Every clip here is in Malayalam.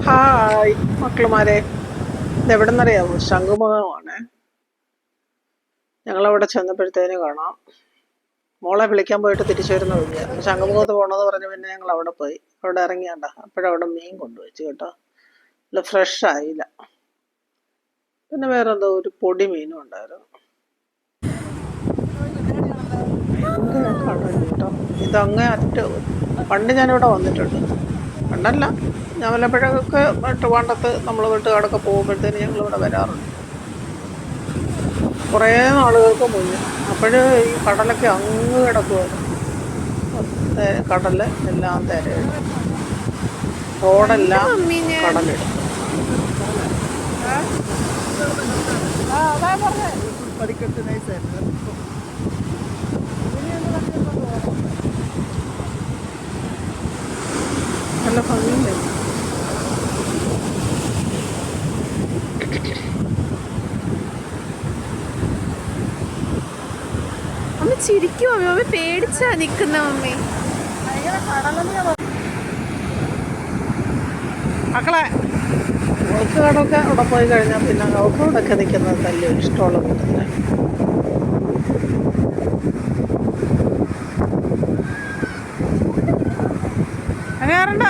ഹായ് മക്കളുമാരെ, ഇതെവിടെ നിന്നറിയാവോ? ശംഖുമുഖമാണ്. ഞങ്ങളവിടെ ചെന്നപ്പോഴത്തേന് കാണാം മോളെ വിളിക്കാൻ പോയിട്ട് തിരിച്ചു വരുന്ന വഴിയാണ്. ശംഖുമുഖത്ത് പോകണമെന്ന് പറഞ്ഞ് പിന്നെ ഞങ്ങൾ അവിടെ പോയി. അവിടെ ഇറങ്ങിയാണ്ട അപ്പോഴവിടെ മീൻ കൊണ്ടുവച്ചു കേട്ടോ. അല്ല, ഫ്രഷ് ആയില്ല. പിന്നെ വേറെ എന്തോ ഒരു പൊടി മീനും ഉണ്ടായിരുന്നു. ഭയങ്കര കടൽ കേട്ടോ. ഇതങ്ങേ പണ്ട് ഞാനിവിടെ വന്നിട്ടുണ്ട്. പണ്ടല്ല, ഞാൻ വല്ലപ്പോഴൊക്കെ ട്രിവാൻഡ്രത്ത് നമ്മൾ വീട്ടുകാടൊക്കെ പോകുമ്പോഴത്തേന് ഞങ്ങളിവിടെ വരാറുണ്ട് കുറേ നാളുകൾക്ക് മുന്നേ. അപ്പോഴ് ഈ കടലൊക്കെ അങ്ങ് കിടക്കുമായിരുന്നു. കടല് എല്ലാം തിരയും, റോഡെല്ലാം കടലെടുക്കും. നല്ല ഭംഗിയുണ്ട്. അമ്മ ചിരിക്കും. അമ്മ പേടിച്ചാ നിക്കുന്ന മമ്മി. മക്കളെ, അവൾക്കാടൊക്കെ അവിടെ പോയി കഴിഞ്ഞാൽ പിന്നെ അവൾക്കോടൊക്കെ നിൽക്കുന്നത് തല്ല് ഇഷ്ടമുള്ള കൂട്ടത്തില്. അങ്ങനെയാറണ്ട.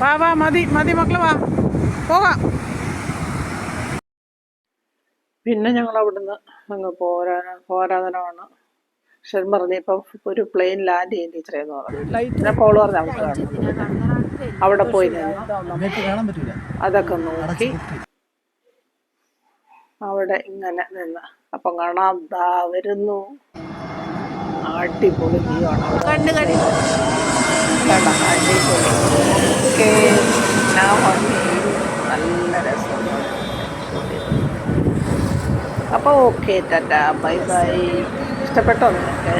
വാ വാ, മതി മതി മക്കള്, വാ പോകാം. പിന്നെ ഞങ്ങൾ അവിടുന്ന് അങ്ങ് പോരാതനമാണ്. പക്ഷെ പറഞ്ഞ ഇപ്പം ഒരു പ്ലെയിൻ ലാൻഡ് ചെയ്യുന്ന ടീച്ചറേന്ന് പറഞ്ഞു. പിന്നെ പോള് പറഞ്ഞ നമുക്ക് അവിടെ പോയി നിന്ന് അതൊക്കെ നോക്കി അവിടെ ഇങ്ങനെ നിന്ന് അപ്പം കാണാം, ദാ വരുന്നു അടിപൊളി വ്യൂ ആണ്. അടിപൊളി. നല്ല രസമാണ്. അപ്പോൾ ഓക്കെ, ടാറ്റാ, ബൈ ബൈ. ഇഷ്ടപ്പെട്ടോ നിങ്ങൾക്ക്?